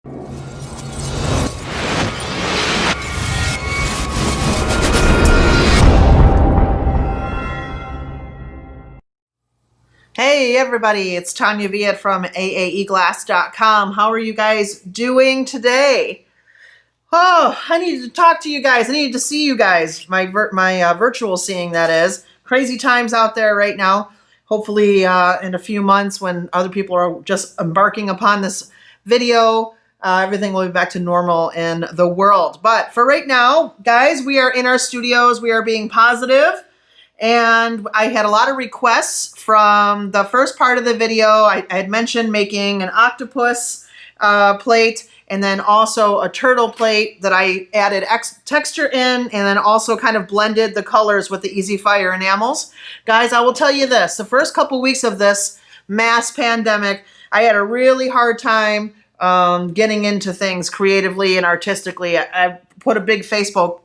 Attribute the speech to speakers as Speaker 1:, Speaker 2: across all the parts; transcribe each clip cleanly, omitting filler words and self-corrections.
Speaker 1: Hey everybody, it's Tanya Veit from AAEglass.com. How are you guys doing today? Oh, I need to talk to you guys. I need to see you guys. My virtual seeing, that is. Crazy times out there right now. Hopefully in a few months when other people are just embarking upon this video, everything will be back to normal in the world. But for right now, guys, we are in our studios. We are being positive. And I had a lot of requests from the first part of the video. I had mentioned making an octopus plate and then also a turtle plate that I added texture in and then also kind of blended the colors with the Easy Fire enamels. Guys, I will tell you this. The first couple weeks of this mass pandemic, I had a really hard time getting into things creatively and artistically. I put a big Facebook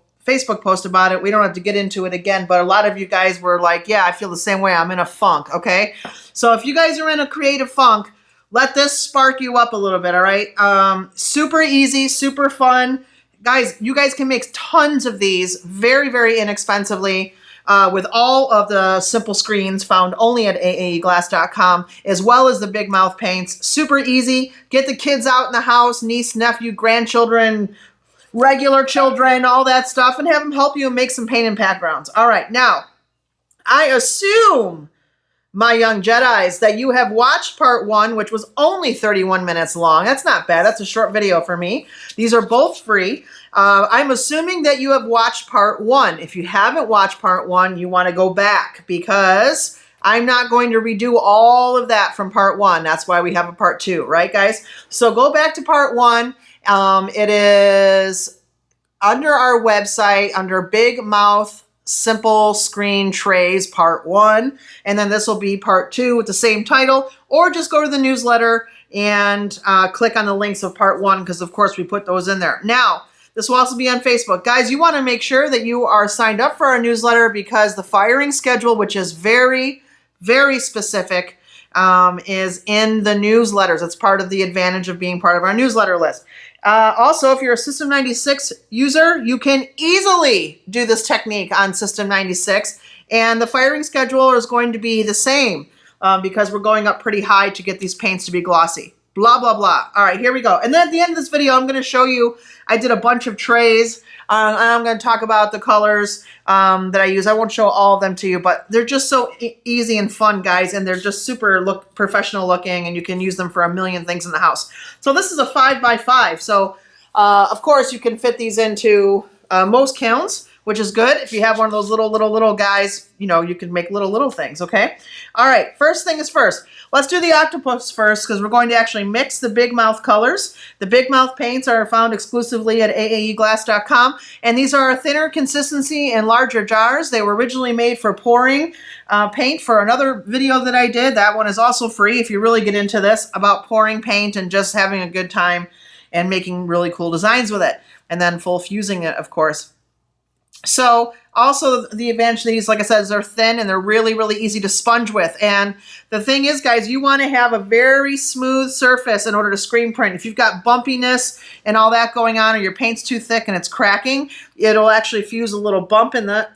Speaker 1: post about it. We don't have to get into it again, but a lot of you guys were like, yeah, I feel the same way. I'm in a funk, okay? So if you guys are in a creative funk, let this spark you up a little bit, all right? Super easy, super fun. Guys, you guys can make tons of these very, very inexpensively with all of the simple screens found only at AAEglass.com, as well as the big mouth paints. Super easy. Get the kids out in the house, niece, nephew, grandchildren, regular children, all that stuff, and have them help you make some paint and backgrounds. All right, now, I assume, my young Jedis, that you have watched part 1, which was only 31 minutes long. That's not bad. That's a short video for me. These are both free. I'm assuming that you have watched part 1. If you haven't watched part 1, you want to go back because I'm not going to redo all of that from part 1. That's why we have a part 2, right, guys? So go back to part 1. It is under our website, under Big Mouth Simple Screen Trays Part 1. And then this will be Part 2 with the same title. Or just go to the newsletter and click on the links of Part 1 because, of course, we put those in there. Now, this will also be on Facebook. Guys, you want to make sure that you are signed up for our newsletter because the firing schedule, which is very, very specific, is in the newsletters. It's part of the advantage of being part of our newsletter list. Also, if you're a System 96 user, you can easily do this technique on System 96, and the firing schedule is going to be the same because we're going up pretty high to get these paints to be glossy. Blah, blah, blah. All right, here we go. And then at the end of this video, I'm going to show you, I did a bunch of trays, and I'm going to talk about the colors that I use. I won't show all of them to you, but they're just so easy and fun, guys, and they're just super professional looking, and you can use them for a million things in the house. So this is a 5x5, so of course you can fit these into most kilns, which is good. If you have one of those little guys, you know, you can make little things, okay? All right, first thing is first. Let's do the octopus first because we're going to actually mix the big mouth colors. The big mouth paints are found exclusively at AAEglass.com, and these are a thinner consistency and larger jars. They were originally made for pouring paint for another video that I did. That one is also free if you really get into this about pouring paint and just having a good time and making really cool designs with it. And then full fusing it, of course. So also the advantage of these, like I said, is they're thin and they're really, really easy to sponge with. And the thing is, guys, you want to have a very smooth surface in order to screen print. If you've got bumpiness and all that going on, or your paint's too thick and it's cracking, it'll actually fuse a little bump in the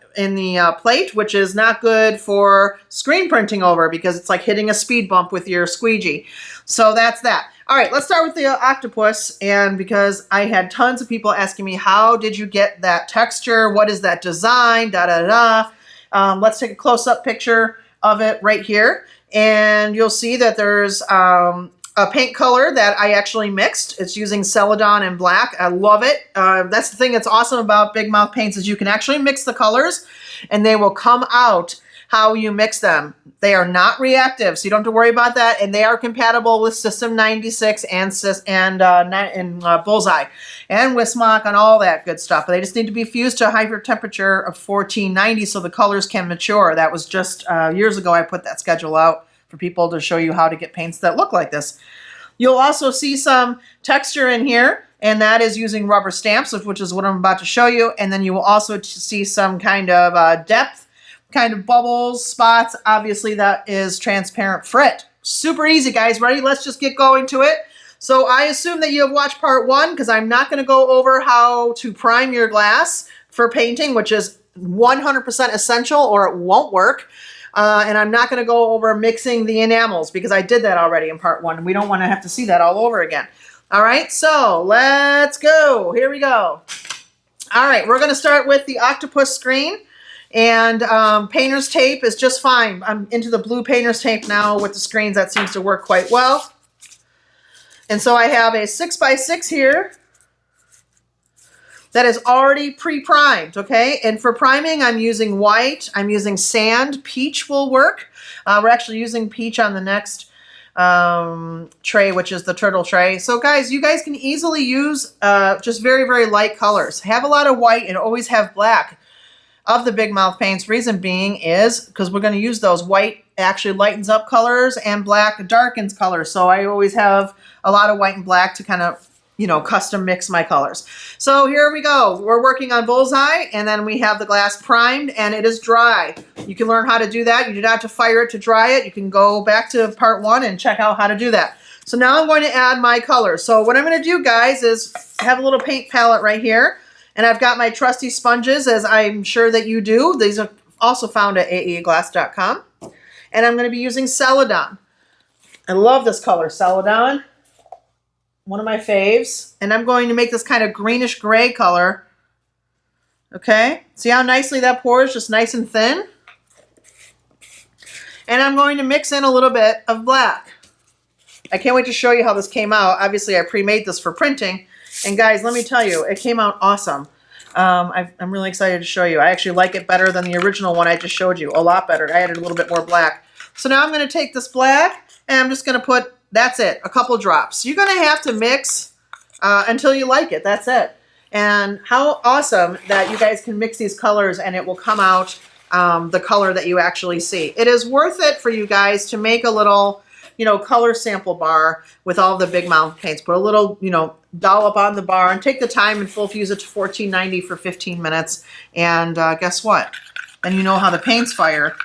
Speaker 1: plate, which is not good for screen printing over because it's like hitting a speed bump with your squeegee. So that's that. All right, let's start with the octopus, and because I had tons of people asking me, how did you get that texture? What is that design? Let's take a close-up picture of it right here, and you'll see that there's a paint color that I actually mixed. It's using Celadon and black. I love it. That's the thing that's awesome about Big Mouth paints is you can actually mix the colors, and they will come out how you mix them. They are not reactive, so you don't have to worry about that, and they are compatible with System 96 and Bullseye and Wismach and all that good stuff. But they just need to be fused to a higher temperature of 1490 so the colors can mature. That was just years ago I put that schedule out for people to show you how to get paints that look like this. You'll also see some texture in here, and that is using rubber stamps, which is what I'm about to show you. And then you will also see some kind of depth, kind of bubbles, spots. Obviously, that is transparent frit. Super easy, guys. Ready? Let's just get going to it. So I assume that you have watched part 1 because I'm not going to go over how to prime your glass for painting, which is 100% essential or it won't work. And I'm not going to go over mixing the enamels because I did that already in part 1 and we don't want to have to see that all over again. All right, so let's go. Here we go. All right, we're going to start with the Octopus screen. And painter's tape is just fine. I'm into the blue painter's tape now with the screens. That seems to work quite well. And so I have a 6x6 here that is already pre-primed, okay? And for priming, I'm using white. I'm using sand. Peach will work. We're actually using peach on the next tray, which is the turtle tray. So guys, you guys can easily use just very, very light colors. Have a lot of white and always have black of the big mouth paints. Reason being is because we're going to use those. White actually lightens up colors and black darkens colors. So I always have a lot of white and black to kind of, you know, custom mix my colors. So here we go. We're working on bullseye and then we have the glass primed and it is dry. You can learn how to do that. You do not have to fire it to dry it. You can go back to part 1 and check out how to do that. So now I'm going to add my colors. So what I'm going to do, guys, is have a little paint palette right here. And I've got my trusty sponges, as I'm sure that you do. These are also found at aaeglass.com. And I'm going to be using Celadon. I love this color, Celadon. One of my faves. And I'm going to make this kind of greenish gray color. Okay? See how nicely that pours? Just nice and thin. And I'm going to mix in a little bit of black. I can't wait to show you how this came out. Obviously, I pre-made this for printing. And guys, let me tell you, it came out awesome. I'm really excited to show you. I actually like it better than the original one I just showed you. A lot better. I added a little bit more black. So now I'm going to take this black and I'm just going to put, that's it, a couple drops. You're going to have to mix until you like it. That's it. And how awesome that you guys can mix these colors and it will come out the color that you actually see. It is worth it for you guys to make a little, you know, color sample bar with all the big mouth paints. Put a little, you know, dollop on the bar and take the time and full fuse it to 1490 for 15 minutes. And guess what? Then you know how the paints fire.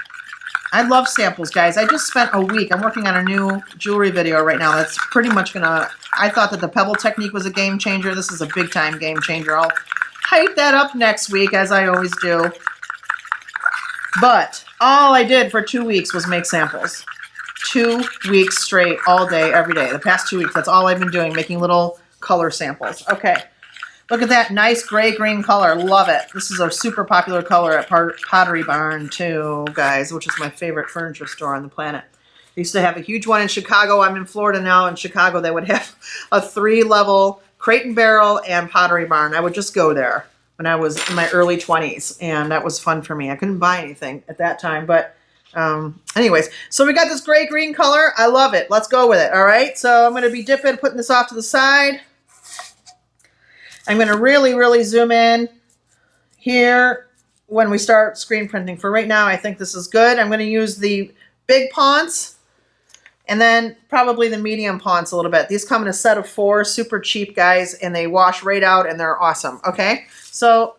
Speaker 1: I love samples, guys. I just spent a week. I'm working on a new jewelry video right now. That's pretty much gonna, I thought that the pebble technique was a game changer. This is a big time game changer. I'll hype that up next week, as I always do. But all I did for 2 weeks was make samples. 2 weeks straight, all day, every day. The past 2 weeks, that's all I've been doing, making little color samples. Okay, look at that nice gray-green color. Love it. This is a super popular color at Pottery Barn too, guys, which is my favorite furniture store on the planet. They used to have a huge one in Chicago. I'm in Florida now. In Chicago, they would have a 3-level Crate and Barrel and Pottery Barn. I would just go there when I was in my early 20s, and that was fun for me. I couldn't buy anything at that time, but anyways, so we got this gray-green color. I love it. Let's go with it. All right, so I'm going to be dipping, putting this off to the side. I'm going to really, really zoom in here when we start screen printing. For right now, I think this is good. I'm going to use the big ponce and then probably the medium ponce a little bit. These come in a set of 4, super cheap, guys, and they wash right out and they're awesome. Okay, so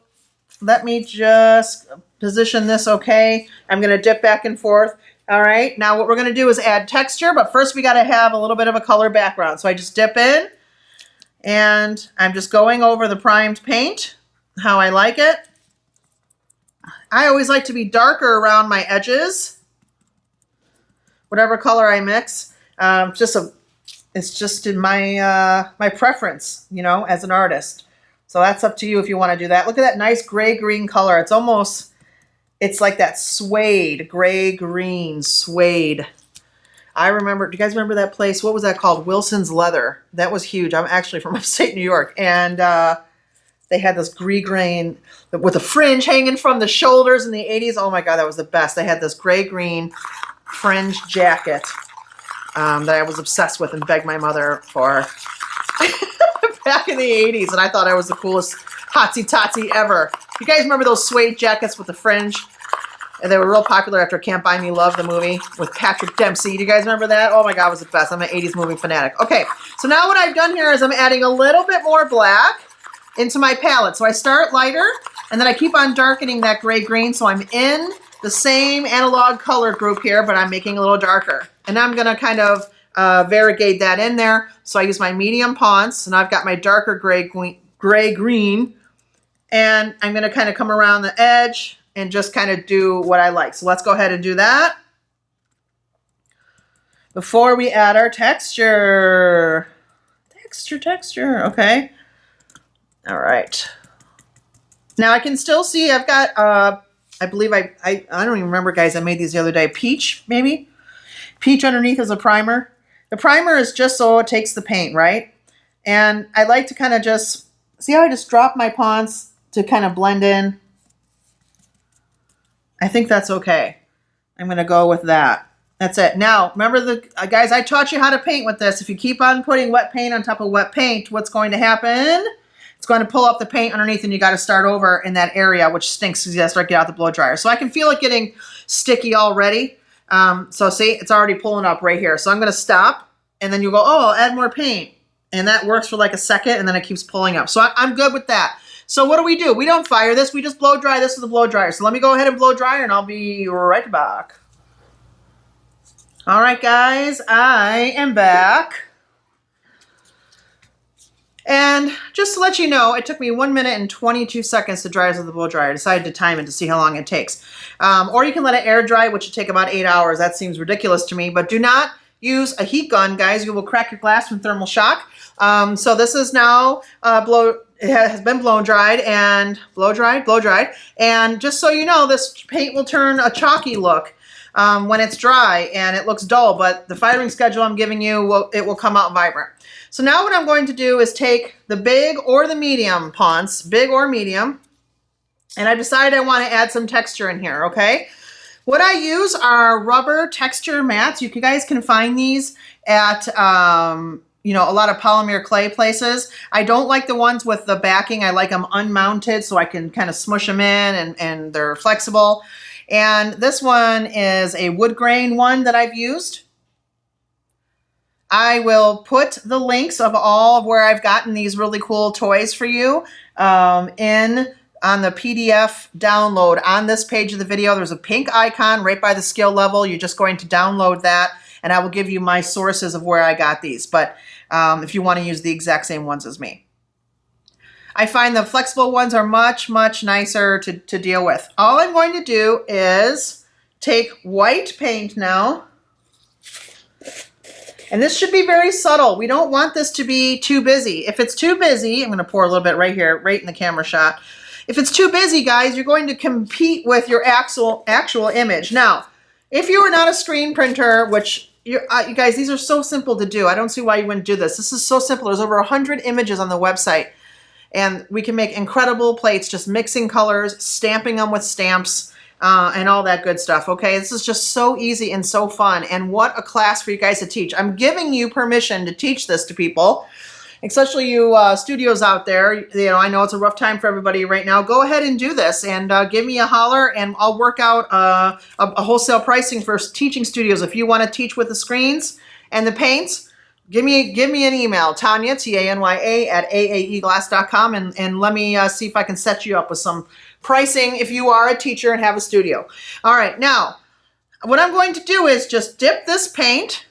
Speaker 1: let me just position this okay. I'm going to dip back and forth. All right, now what we're going to do is add texture, but first we got to have a little bit of a color background. So I just dip in and I'm just going over the primed paint, how I like it. I always like to be darker around my edges, whatever color I mix. It's just in my my preference, you know, as an artist. So that's up to you if you want to do that. Look at that nice gray-green color. It's almost, it's like that suede, gray-green suede. I remember, do you guys remember that place? What was that called? Wilson's Leather. That was huge. I'm actually from upstate New York. And they had this gray-green with a fringe hanging from the shoulders in the 80s. Oh my God, that was the best. They had this gray-green fringe jacket that I was obsessed with and begged my mother for back in the 80s. And I thought I was the coolest hotsy-totsy ever. You guys remember those suede jackets with the fringe? And they were real popular after Can't Buy Me Love, the movie with Patrick Dempsey. Do you guys remember that? Oh my God, it was the best. I'm an 80s movie fanatic. Okay, so now what I've done here is I'm adding a little bit more black into my palette. So I start lighter, and then I keep on darkening that gray-green, so I'm in the same analog color group here, but I'm making it a little darker. And I'm gonna kind of variegate that in there. So I use my medium Ponce, and I've got my darker gray green, and I'm going to kind of come around the edge and just kind of do what I like. So let's go ahead and do that before we add our texture. Texture, okay. All right. Now I can still see I've got, I believe I don't even remember, guys, I made these the other day. Peach, maybe? Peach underneath as a primer. The primer is just so it takes the paint, right? And I like to kind of just, see how I just drop my Ponce to kind of blend in? I think that's okay. I'm going to go with that. That's it. Now, remember, guys, I taught you how to paint with this. If you keep on putting wet paint on top of wet paint, what's going to happen? It's going to pull up the paint underneath, and you got to start over in that area, which stinks because you got to start getting out the blow dryer. So I can feel it getting sticky already. So see, it's already pulling up right here. So I'm going to stop, and then you go, oh, I'll add more paint. And that works for like a second, and then it keeps pulling up. So I'm good with that. So what do? We don't fire this. We just blow dry this with a blow dryer. So let me go ahead and blow dryer, and I'll be right back. All right, guys, I am back. And just to let you know, it took me 1 minute and 22 seconds to dry this with the blow dryer. I decided to time it to see how long it takes. Or you can let it air dry, which would take about 8 hours. That seems ridiculous to me, but do not use a heat gun, guys. You will crack your glass from thermal shock. So this is now it has been blow dried. And just so you know, this paint will turn a chalky look when it's dry, and it looks dull, but the firing schedule I'm giving you, it will come out vibrant. So now what I'm going to do is take the big or the medium Ponce, big or medium, and I decided I want to add some texture in here, okay? What I use are rubber texture mats. You guys can find these at you know, a lot of polymer clay places. I don't like the ones with the backing. I like them unmounted so I can kind of smush them in, and they're flexible. And this one is a wood grain one that I've used. I will put the links of all of where I've gotten these really cool toys for you on the PDF download. On this page of the video, there's a pink icon right by the skill level. You're just going to download that, and I will give you my sources of where I got these. But if you want to use the exact same ones as me. I find the flexible ones are much, much nicer to deal with. All I'm going to do is take white paint now. And this should be very subtle. We don't want this to be too busy. If it's too busy, I'm going to pour a little bit right here, right in the camera shot. If it's too busy, guys, you're going to compete with your actual image. Now, if you are not a screen printer, which you guys, these are so simple to do. I don't see why you wouldn't do this. This is so simple. There's over 100 images on the website. And we can make incredible plates, just mixing colors, stamping them with stamps, and all that good stuff, okay? This is just so easy and so fun, and what a class for you guys to teach. I'm giving you permission to teach this to people, especially you studios out there. You know, I know it's a rough time for everybody right now. Go ahead and do this, and give me a holler, and I'll work out a wholesale pricing for teaching studios. If you want to teach with the screens and the paints, give me an email, Tanya, Tanya, at aaeglass.com, and let me see if I can set you up with some pricing if you are a teacher and have a studio. All right, now, what I'm going to do is just dip this paint,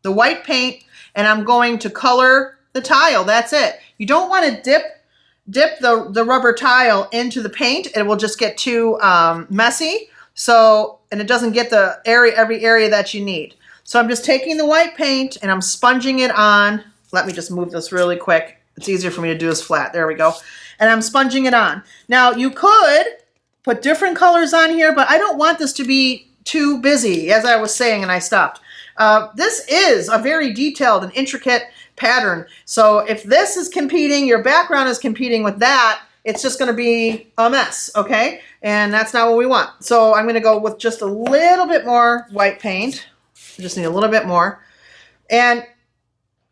Speaker 1: the white paint, and I'm going to color the tile. That's it. You don't want to dip the rubber tile into the paint. It will just get too messy, and it doesn't get every area that you need. So I'm just taking the white paint and I'm sponging it on. Let me just move this really quick. It's easier for me to do this flat. There we go. And I'm sponging it on. Now you could put different colors on here, but I don't want this to be too busy, as I was saying, and I stopped. This is a very detailed and intricate pattern. So if this is competing, your background is competing with that, it's just going to be a mess, okay? And that's not what we want. So I'm going to go with just a little bit more white paint. I just need a little bit more. And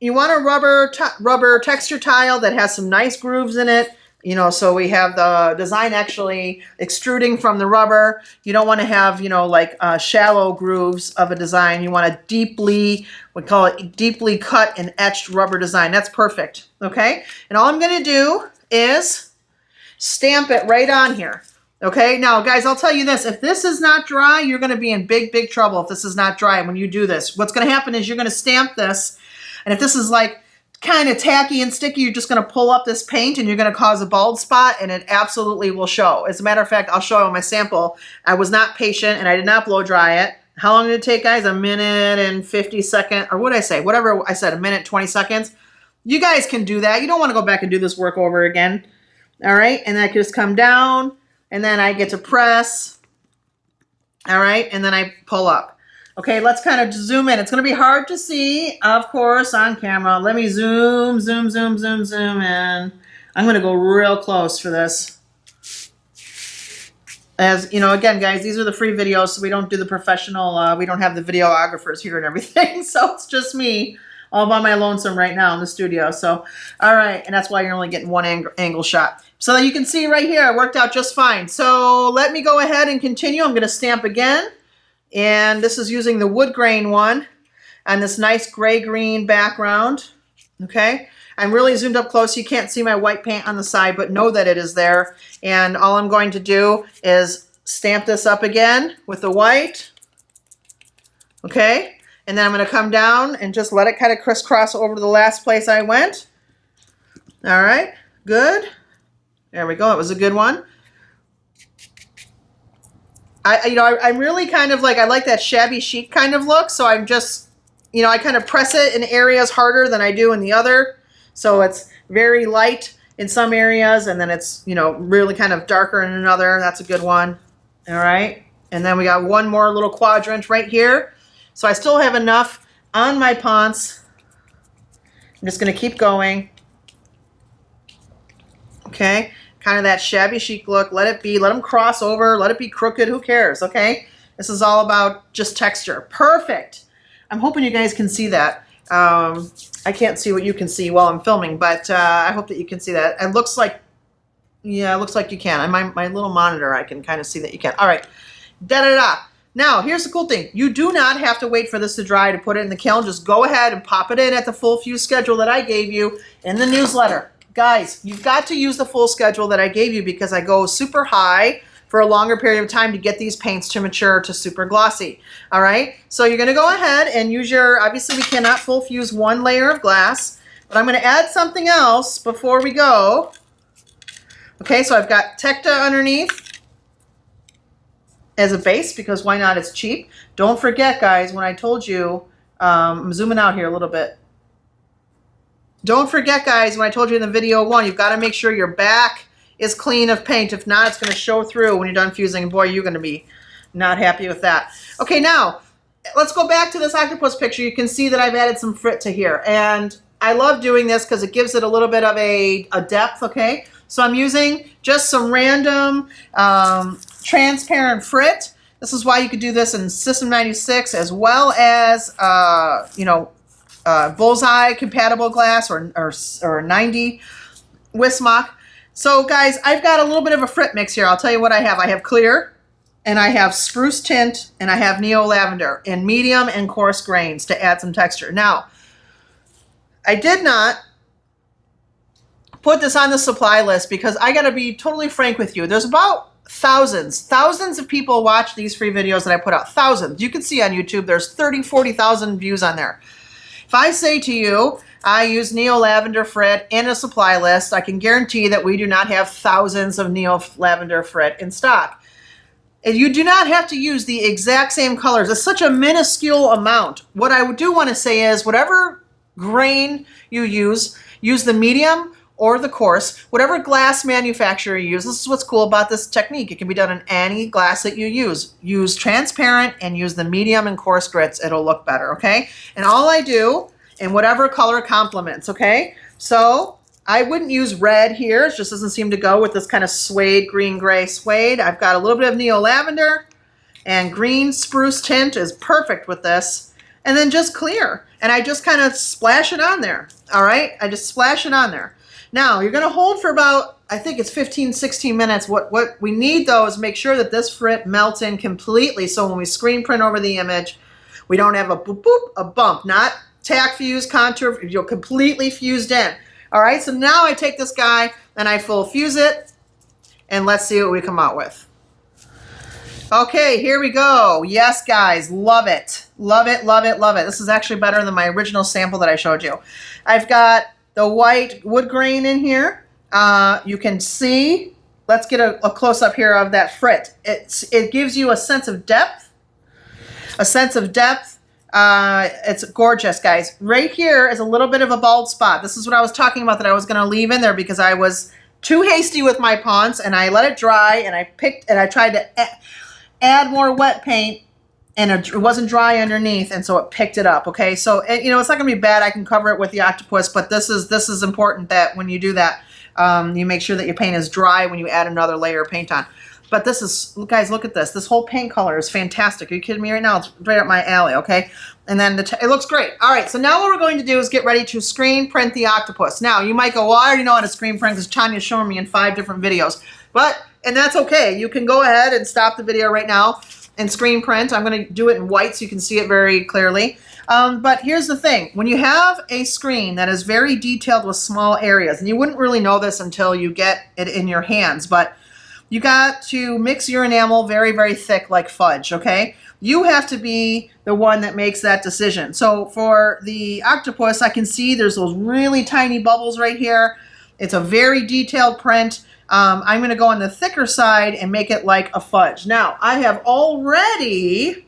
Speaker 1: you want a rubber texture tile that has some nice grooves in it. You know, so we have the design actually extruding from the rubber. You don't want to have, you know, like shallow grooves of a design. You want a deeply cut and etched rubber design. That's perfect, okay? And all I'm going to do is stamp it right on here. Okay, now guys, I'll tell you this. If this is not dry, you're going to be in big, big trouble if this is not dry when you do this. What's going to happen is you're going to stamp this, and if this is like kind of tacky and sticky, you're just going to pull up this paint and you're going to cause a bald spot, and it absolutely will show. As a matter of fact, I'll show you my sample. I was not patient and I did not blow dry it. How long did it take, guys? 1 minute and 50 seconds, or what did I say? Whatever I said, 1 minute, 20 seconds. You guys can do that. You don't want to go back and do this work over again. All right, and that can just come down. And then I get to press, all right, and then I pull up. Okay, let's kind of zoom in. It's going to be hard to see, of course, on camera. Let me zoom, zoom, zoom, zoom, zoom in. I'm going to go real close for this. As you know, again, guys, these are the free videos, so we don't do the professional, we don't have the videographers here and everything, so it's just me all by my lonesome right now in the studio. So, all right, and that's why you're only getting one angle shot. So you can see right here, it worked out just fine. So let me go ahead and continue. I'm going to stamp again. And this is using the wood grain one and this nice gray-green background. Okay. I'm really zoomed up close. You can't see my white paint on the side, but know that it is there. And all I'm going to do is stamp this up again with the white. Okay. And then I'm going to come down and just let it kind of crisscross over to the last place I went. All right. Good. There we go. It was a good one. I'm really kind of like, I like that shabby chic kind of look. So I'm just, I kind of press it in areas harder than I do in the other. So it's very light in some areas. And then it's, really kind of darker in another. That's a good one. All right. And then we got one more little quadrant right here. So I still have enough on my ponce. I'm just going to keep going. Okay, kind of that shabby chic look. Let it be. Let them cross over. Let it be crooked. Who cares? Okay, this is all about just texture. Perfect. I'm hoping you guys can see that. I can't see what you can see while I'm filming, but I hope that you can see that. It looks like, yeah, it looks like you can. On my little monitor, I can kind of see that you can. All right, da-da-da. Now, here's the cool thing. You do not have to wait for this to dry to put it in the kiln. Just go ahead and pop it in at the full fuse schedule that I gave you in the newsletter. Guys, you've got to use the full schedule that I gave you because I go super high for a longer period of time to get these paints to mature to super glossy. All right, so you're going to go ahead and use your, obviously we cannot full fuse one layer of glass, but I'm going to add something else before we go. Okay, so I've got Tecta underneath as a base because why not? It's cheap. Don't forget, guys, when I told you, I'm zooming out here a little bit. Don't forget, guys, when I told you in the video one, you've got to make sure your back is clean of paint. If not, it's going to show through when you're done fusing. And boy, you're going to be not happy with that. Okay, now, let's go back to this octopus picture. You can see that I've added some frit to here. And I love doing this because it gives it a little bit of a depth, okay? So I'm using just some random transparent frit. This is why you could do this in System 96 as well as, bullseye compatible glass or 90 Wismach. So guys, I've got a little bit of a frit mix here. I'll tell you what I have. I have clear and I have spruce tint and I have neo lavender in medium and coarse grains to add some texture. Now, I did not put this on the supply list because I got to be totally frank with you. There's about thousands of people watch these free videos that I put out. Thousands. You can see on YouTube, there's 30, 40,000 views on there. If I say to you, I use Neo Lavender Frit in a supply list, I can guarantee that we do not have thousands of Neo Lavender Frit in stock. And you do not have to use the exact same colors. It's such a minuscule amount. What I do want to say is whatever grain you use the medium or the coarse, whatever glass manufacturer you use. This is what's cool about this technique. It can be done in any glass that you use. Use transparent and use the medium and coarse grits. It'll look better, okay? And all I do, in whatever color complements, okay? So I wouldn't use red here. It just doesn't seem to go with this kind of suede, green-gray suede. I've got a little bit of neo lavender and green spruce tint is perfect with this. And then just clear. And I just kind of splash it on there, all right? I just splash it on there. Now, you're going to hold for about, I think it's 15, 16 minutes. What we need, though, is make sure that this frit melts in completely. So when we screen print over the image, we don't have a boop, boop, a bump. Not tack fuse, contour, you're completely fused in. All right, so now I take this guy and I full fuse it. and let's see what we come out with. Okay, here we go. Yes, guys, love it. Love it, love it, love it. This is actually better than my original sample that I showed you. I've got the white wood grain in here. You can see, let's get a close-up here of that frit. It gives you a sense of depth. A sense of depth. It's gorgeous, guys. Right here is a little bit of a bald spot. This is what I was talking about that I was going to leave in there because I was too hasty with my ponce, and I let it dry, and I tried to add more wet paint, and it wasn't dry underneath, and so it picked it up. Okay, so you know, it's not gonna be bad. I can cover it with the Octopus, but this is important that when you do that, you make sure that your paint is dry when you add another layer of paint on. But this is, guys, look at this. This whole paint color is fantastic. Are you kidding me right now? It's right up my alley. Okay, and then it looks great. All right, so now what we're going to do is get ready to screen print the Octopus. Now you might go, well, I already know how to screen print because Tanya's showing me in 5 different videos, and that's okay. You can go ahead and stop the video right now and screen print. I'm going to do it in white so you can see it very clearly. But here's the thing. When you have a screen that is very detailed with small areas, and you wouldn't really know this until you get it in your hands, but you got to mix your enamel very, very thick like fudge, okay? You have to be the one that makes that decision. So for the Octopus, I can see there's those really tiny bubbles right here. It's a very detailed print. I'm going to go on the thicker side and make it like a fudge. Now, I have already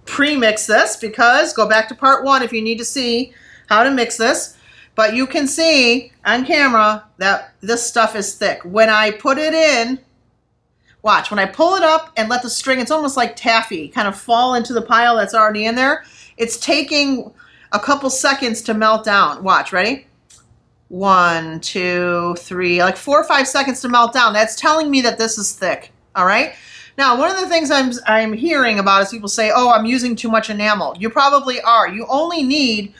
Speaker 1: pre-mixed this because, go back to part 1 if you need to see how to mix this. But you can see on camera that this stuff is thick. When I put it in, watch, when I pull it up and let the string, it's almost like taffy, kind of fall into the pile that's already in there. It's taking a couple seconds to melt down. Watch, ready? 1, 2, 3, like 4 or 5 seconds to melt down. That's telling me that this is thick. All right. Now, one of the things I'm hearing about is people say, oh, I'm using too much enamel. You probably are. You only need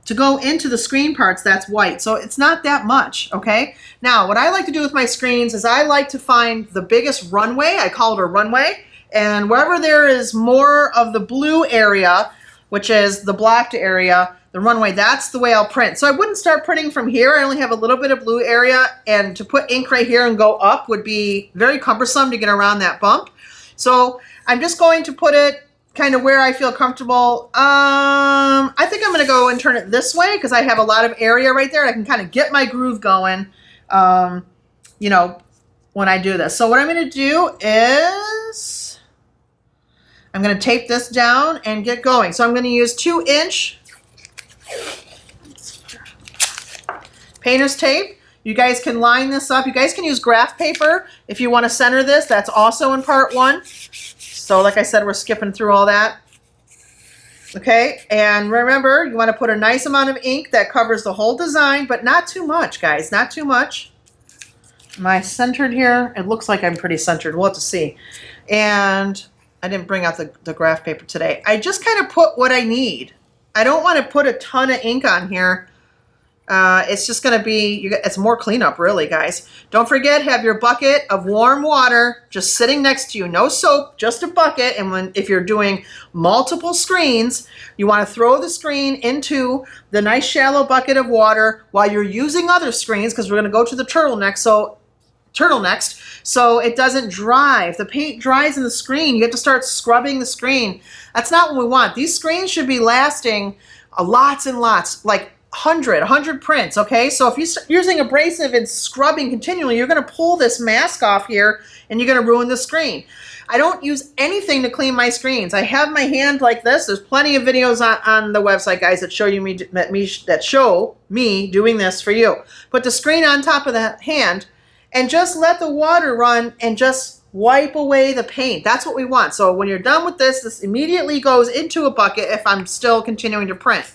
Speaker 1: to go into the screen parts that's white. So it's not that much, okay? Now, what I like to do with my screens is I like to find the biggest runway. I call it a runway. And wherever there is more of the blue area, which is the blocked area, the runway, that's the way I'll print. So I wouldn't start printing from here. I only have a little bit of blue area, and to put ink right here and go up would be very cumbersome to get around that bump. So I'm just going to put it kind of where I feel comfortable. I think I'm going to go and turn it this way because I have a lot of area right there. I can kind of get my groove going, you know, when I do this. So what I'm going to do is I'm going to tape this down and get going. So I'm going to use 2-inch painter's tape. You guys can line this up. You guys can use graph paper if you want to center this. That's also in part 1. So like I said, we're skipping through all that. Okay, and remember, you want to put a nice amount of ink that covers the whole design, but not too much, guys, not too much. Am I centered here? It looks like I'm pretty centered. We'll have to see. And I didn't bring out the graph paper today. I just kind of put what I need. I don't want to put a ton of ink on here. It's just going to be, it's more cleanup really, guys. Don't forget, have your bucket of warm water just sitting next to you. No soap, just a bucket. And if you're doing multiple screens, you want to throw the screen into the nice shallow bucket of water while you're using other screens, because we're going to go to the turtlenecks, so it doesn't dry. If the paint dries in the screen, you have to start scrubbing the screen. That's not what we want. These screens should be lasting lots and lots, like 100 prints, okay? So if you're using abrasive and scrubbing continually, you're going to pull this mask off here and you're going to ruin the screen. I don't use anything to clean my screens. I have my hand like this. There's plenty of videos on the website, guys, that show me doing this for you. Put the screen on top of the hand and just let the water run and just wipe away the paint. That's what we want. So when you're done with this, this immediately goes into a bucket if I'm still continuing to print.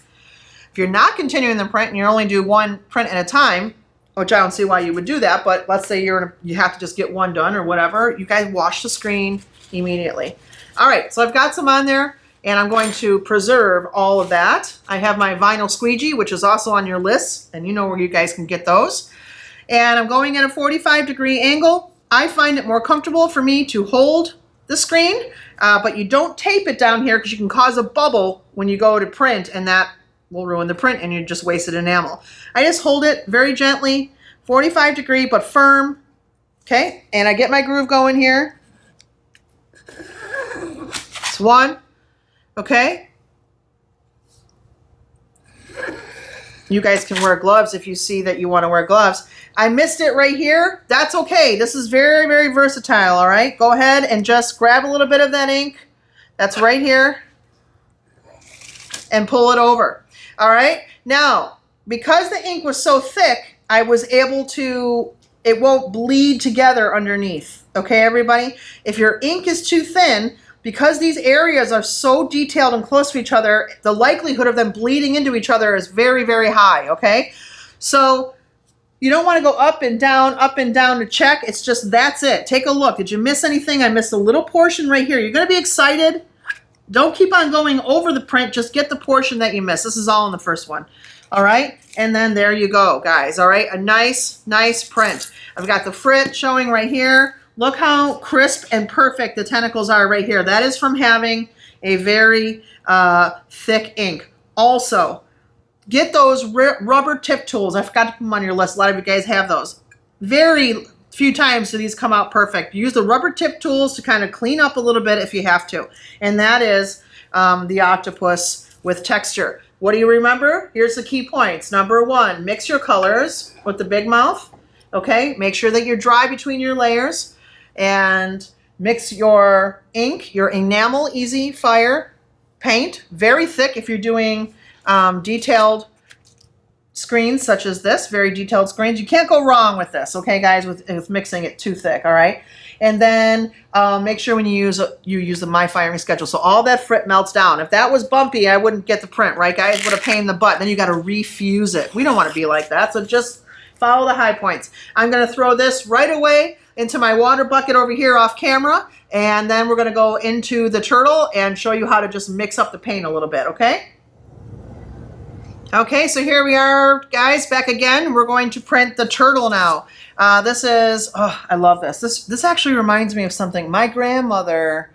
Speaker 1: If you're not continuing the print and you only do 1 print at a time, which I don't see why you would do that, but let's say you have to just get 1 done or whatever, you guys wash the screen immediately. All right, so I've got some on there, and I'm going to preserve all of that. I have my vinyl squeegee, which is also on your list, and you know where you guys can get those. And I'm going at a 45-degree angle. I find it more comfortable for me to hold the screen, but you don't tape it down here because you can cause a bubble when you go to print, and that will ruin the print and you just wasted enamel. I just hold it very gently, 45 degree, but firm, Okay, and I get my groove going here. It's one. Okay. You guys can wear gloves if you see that you want to wear gloves. I missed it right here. That's okay. This is very, very versatile, all right? Go ahead and just grab a little bit of that ink. That's right here. And pull it over. All right? Now, because the ink was so thick, I was able to, it won't bleed together underneath. Okay, everybody? If your ink is too thin, because these areas are so detailed and close to each other, the likelihood of them bleeding into each other is very, very high, okay? So you don't want to go up and down to check. It's just, that's it. Take a look. Did you miss anything? I missed a little portion right here. You're going to be excited. Don't keep on going over the print. Just get the portion that you missed. This is all in the first one. All right? And then there you go, guys. All right? A nice, nice print. I've got the frit showing right here. Look how crisp and perfect the tentacles are right here. That is from having a very thick ink. Also, get those rubber tip tools. I forgot to put them on your list. A lot of you guys have those. Very few times do these come out perfect. Use the rubber tip tools to kind of clean up a little bit if you have to. And that is the Octopus with texture. What do you remember? Here's the key points. Number one, mix your colors with the big mouth. Okay, make sure that you're dry between your layers. And mix your ink, your enamel easy fire paint, very thick if you're doing detailed screens such as this, very detailed screens. You can't go wrong with this, okay, guys, with mixing it too thick, all right? And then make sure when you use the My Firing Schedule, so all that frit melts down. If that was bumpy, I wouldn't get the print, right, guys? What a pain in the butt. Then you got to refuse it. We don't want to be like that, so just follow the high points. I'm going to throw this right away into my water bucket over here off camera, and then we're going to go into the turtle and show you how to just mix up the paint a little bit, okay? Okay, so here we are, guys, back again. We're going to print the turtle now. This is, oh, I love this. This actually reminds me of something. My grandmother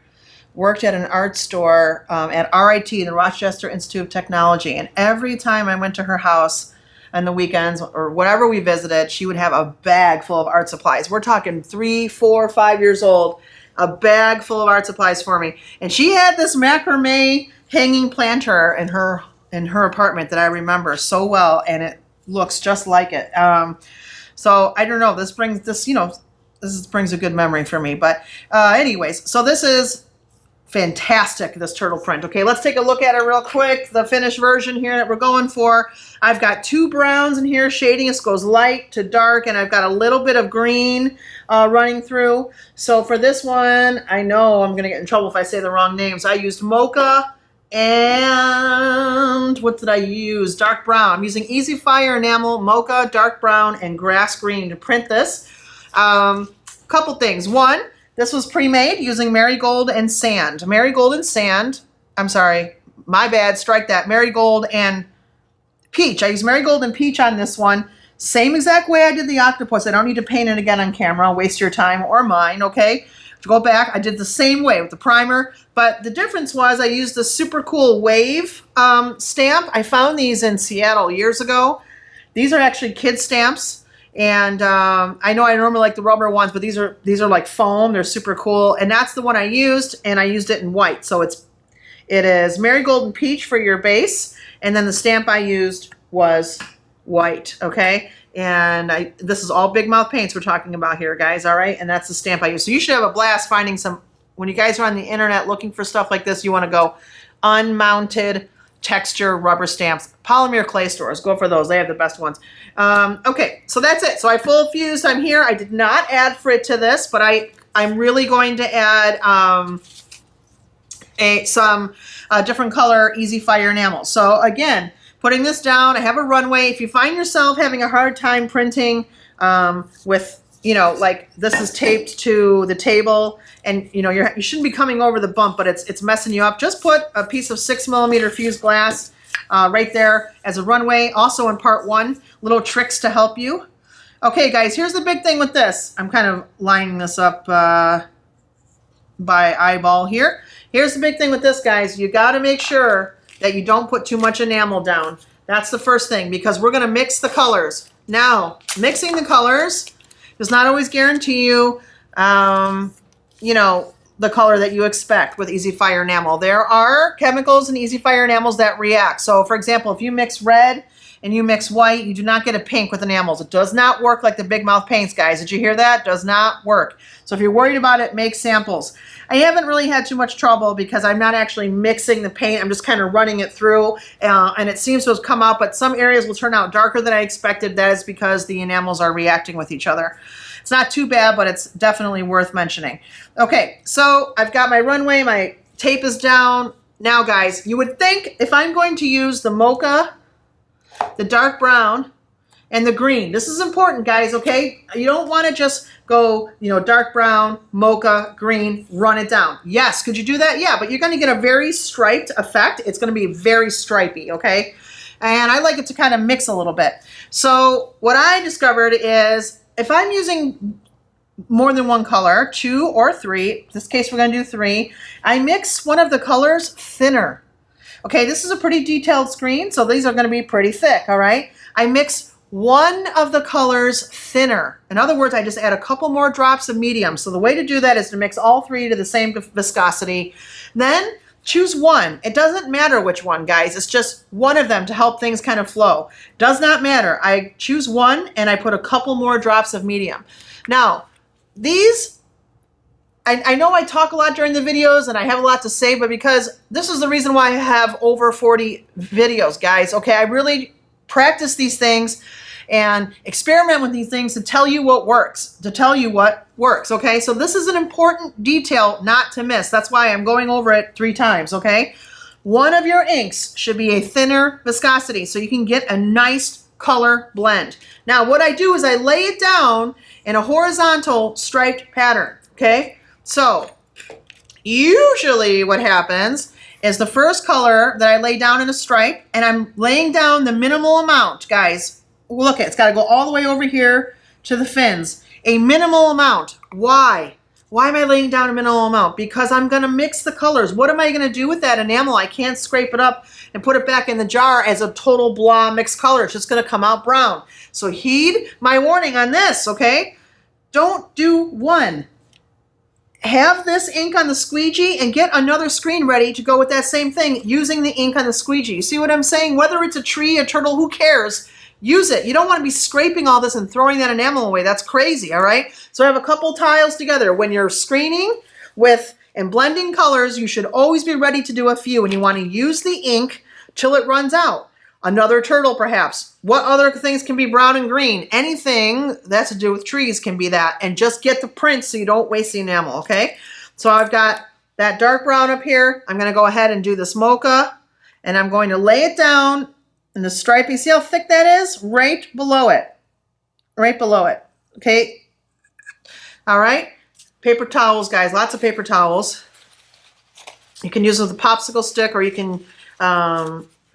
Speaker 1: worked at an art store at RIT, the Rochester Institute of Technology, and every time I went to her house on the weekends or whatever we visited, she would have a bag full of art supplies. We're talking 3, 4, 5 years old, a bag full of art supplies for me. And she had this macrame hanging planter in her apartment that I remember so well, and it looks just like it. So I don't know, this brings a good memory for me. But anyways, so this is fantastic, this turtle print. Okay, let's take a look at it real quick. The finished version here that we're going for. I've got 2 browns in here. Shading, this goes light to dark, and I've got a little bit of green running through. So for this one, I know I'm going to get in trouble if I say the wrong names. I used mocha and what did I use? Dark brown. I'm using Easy Fire Enamel, mocha, dark brown, and grass green to print this. Couple things. One, this was pre-made using marigold and sand. Marigold and sand. I'm sorry. My bad. Strike that. Marigold and peach. I used marigold and peach on this one. Same exact way I did the Octopus. I don't need to paint it again on camera. Waste your time or mine, okay? To go back, I did the same way with the primer. But the difference was I used the super cool wave stamp. I found these in Seattle years ago. These are actually kid stamps. And I know I normally like the rubber ones, but these are like foam. They're super cool. And that's the one I used, and I used it in white. So it is marigold and peach for your base. And then the stamp I used was white, okay? And this is all big mouth paints we're talking about here, guys, all right? And that's the stamp I used. So you should have a blast finding some, when you guys are on the internet looking for stuff like this, you want to go unmounted texture rubber stamps. Polymer clay stores, go for those. They have the best ones. Okay, so that's it. So I full fused. I'm here. I did not add frit to this, but I'm really going to add some different color Easy Fire enamel. So again, putting this down, I have a runway. If you find yourself having a hard time printing with, like this is taped to the table, and you shouldn't be coming over the bump, but it's messing you up. Just put a piece of 6mm fused glass right there as a runway. Also in part 1, little tricks to help you. Okay, guys, here's the big thing with this. I'm kind of lining this up by eyeball here. Here's the big thing with this, guys. You got to make sure that you don't put too much enamel down. That's the first thing, because we're going to mix the colors. Now, mixing the colors, Does not always guarantee you, you know, the color that you expect with Easy Fire enamel. There are chemicals in Easy Fire enamels that react. So for example, if you mix red and you mix white, you do not get a pink with enamels. It does not work like the Big Mouth paints, guys. Did you hear that? Does not work. So if you're worried about it, make samples. I haven't really had too much trouble because I'm not actually mixing the paint. I'm just kind of running it through and it seems to have come out, but some areas will turn out darker than I expected. That is because the enamels are reacting with each other. It's not too bad, but it's definitely worth mentioning. Okay, so I've got my runway, my tape is down. Now guys, you would think if I'm going to use the mocha, the dark brown, and the green. This is important, guys, okay? You don't want to just go, you know, dark brown, mocha, green, run it down. Yes, could you do that? Yeah, but you're going to get a very striped effect. It's going to be very stripy, okay? And I like it to kind of mix a little bit. So what I discovered is if I'm using more than one color, 2 or 3, in this case we're going to do 3, I mix one of the colors thinner. Okay, this is a pretty detailed screen, so these are going to be pretty thick, all right? I mix one of the colors thinner. In other words, I just add a couple more drops of medium. So the way to do that is to mix all 3 to the same viscosity. Then choose one. It doesn't matter which one, guys. It's just one of them to help things kind of flow. Does not matter. I choose one and I put a couple more drops of medium. Now, these, I know I talk a lot during the videos and I have a lot to say, but because this is the reason why I have over 40 videos, guys. Okay, I really practice these things and experiment with these things to tell you what works, okay? So this is an important detail not to miss. That's why I'm going over it 3 times, okay? One of your inks should be a thinner viscosity so you can get a nice color blend. Now, what I do is I lay it down in a horizontal striped pattern, okay? So usually what happens is the first color that I lay down in a stripe, and I'm laying down the minimal amount, guys. Look, it's got to go all the way over here to the fins. A minimal amount. Why? Why am I laying down a minimal amount? Because I'm going to mix the colors. What am I going to do with that enamel? I can't scrape it up and put it back in the jar as a total blah mixed color. It's just going to come out brown. So heed my warning on this, okay? Don't do one. Have this ink on the squeegee and get another screen ready to go with that same thing using the ink on the squeegee. You see what I'm saying? Whether it's a tree, a turtle, who cares? Use it. You don't want to be scraping all this and throwing that enamel away. That's crazy, all right? So I have a couple tiles together. When you're screening with and blending colors, you should always be ready to do a few, and you want to use the ink till it runs out. Another turtle, perhaps. What other things can be brown and green? Anything that's to do with trees can be that. And just get the print so you don't waste the enamel, okay? So I've got that dark brown up here. I'm going to go ahead and do this mocha. And I'm going to lay it down in the striping. See how thick that is? Right below it. Right below it. Okay? All right? Paper towels, guys. Lots of paper towels. You can use it with a popsicle stick, or you can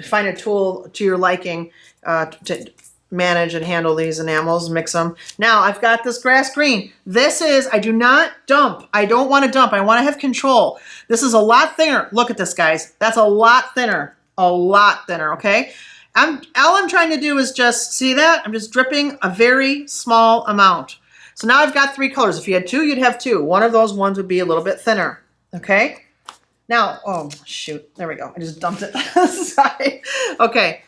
Speaker 1: find a tool to your liking to manage and handle these enamels, mix them. Now I've got this grass green. This is, I do not dump. I don't want to dump. I want to have control. This is a lot thinner. Look at this, guys. That's a lot thinner. A lot thinner, okay? All I'm trying to do is just, see that? I'm just dripping a very small amount. So now I've got 3 colors. If you had 2, you'd have 2. One of those ones would be a little bit thinner, okay? Now, oh shoot, there we go. I just dumped it. Sorry. Okay,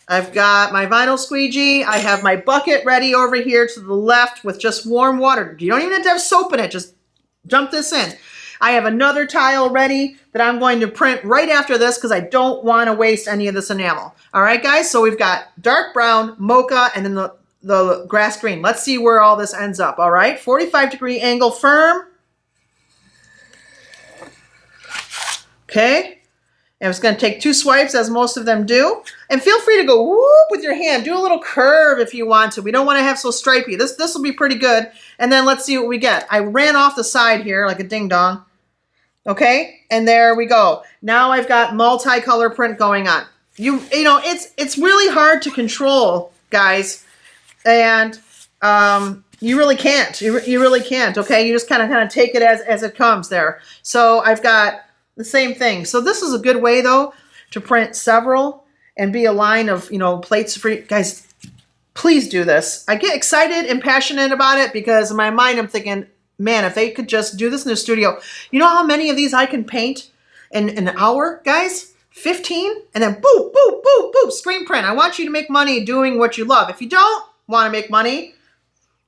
Speaker 1: I've got my vinyl squeegee. I have my bucket ready over here to the left with just warm water. You don't even have to have soap in it. Just dump this in. I have another tile ready that I'm going to print right after this because I don't want to waste any of this enamel. All right, guys, so we've got dark brown, mocha, and then the grass green. Let's see where all this ends up, all right? 45-degree angle firm. Okay, and it's going to take 2 swipes as most of them do. And feel free to go whoop with your hand. Do a little curve if you want to. We don't want to have so stripey. This will be pretty good. And then let's see what we get. I ran off the side here like a ding-dong. Okay, and there we go. Now I've got multicolor print going on. You know, it's really hard to control, guys. And you really can't. You really can't, okay? You just kind of take it as it comes there. So I've got the same thing. So this is a good way, though, to print several and be a line of, you know, plates for you. Guys, Please do this. I get excited and passionate about it because in my mind I'm thinking, man, if they could just do this in the studio, you know how many of these I can paint in an hour, guys? 15, and then boop, boop, boop, boop, screen print. I want you to make money doing what you love. If you don't want to make money,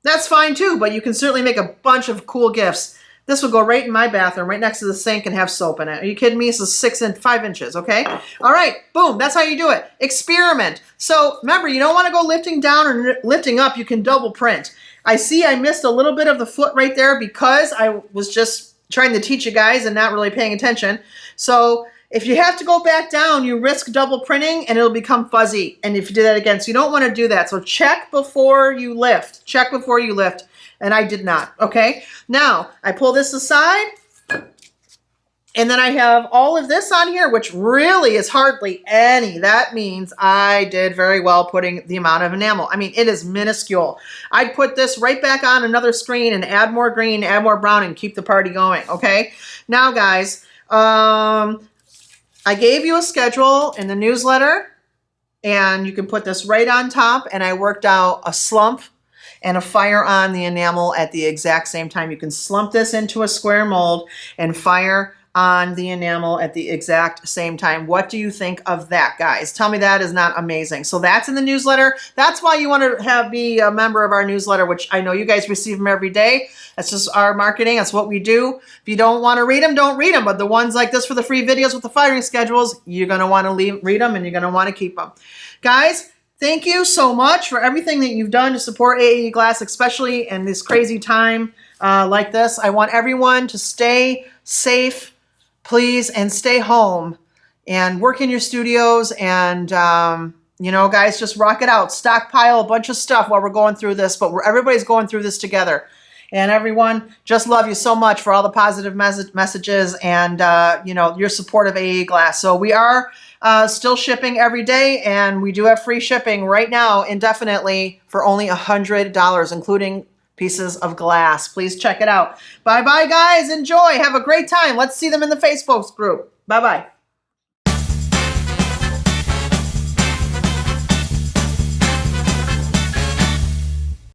Speaker 1: that's fine too, but you can certainly make a bunch of cool gifts. This will go right in my bathroom, right next to the sink, and have soap in it. Are you kidding me? This is 5 inches, okay? All right, boom, that's how you do it. Experiment. So remember, you don't want to go lifting down or lifting up. You can double print. I see I missed a little bit of the foot right there because I was just trying to teach you guys and not really paying attention. So if you have to go back down, you risk double printing and it'll become fuzzy. And if you do that again, so you don't want to do that. So check before you lift. Check before you lift. And I did not, okay? Now, I pull this aside, and then I have all of this on here, which really is hardly any. That means I did very well putting the amount of enamel. I mean, it is minuscule. I'd put this right back on another screen and add more green, add more brown, and keep the party going, okay? Now, guys, I gave you a schedule in the newsletter, and you can put this right on top, and I worked out a slump and a fire on the enamel at the exact same time. You can slump this into a square mold and fire on the enamel at the exact same time. What do you think of that, guys? Tell me that is not amazing. So that's in the newsletter. That's why you want to be a member of our newsletter, which I know you guys receive them every day. That's just our marketing. That's what we do. If you don't want to read them, don't read them. But the ones like this for the free videos with the firing schedules, you're going to want to read them, and you're going to want to keep them. Guys, thank you so much for everything that you've done to support AAE Glass, especially in this crazy time like this. I want everyone to stay safe, please, and stay home and work in your studios. And, you know, guys, just rock it out. Stockpile a bunch of stuff while we're going through this, but everybody's going through this together. And everyone, just love you so much for all the positive messages and, you know, your support of AAE Glass. So we are still shipping every day, and we do have free shipping right now indefinitely for only $100, including pieces of glass. Please check it out. Bye-bye, guys. Enjoy. Have a great time. Let's see them in the Facebook group. Bye-bye.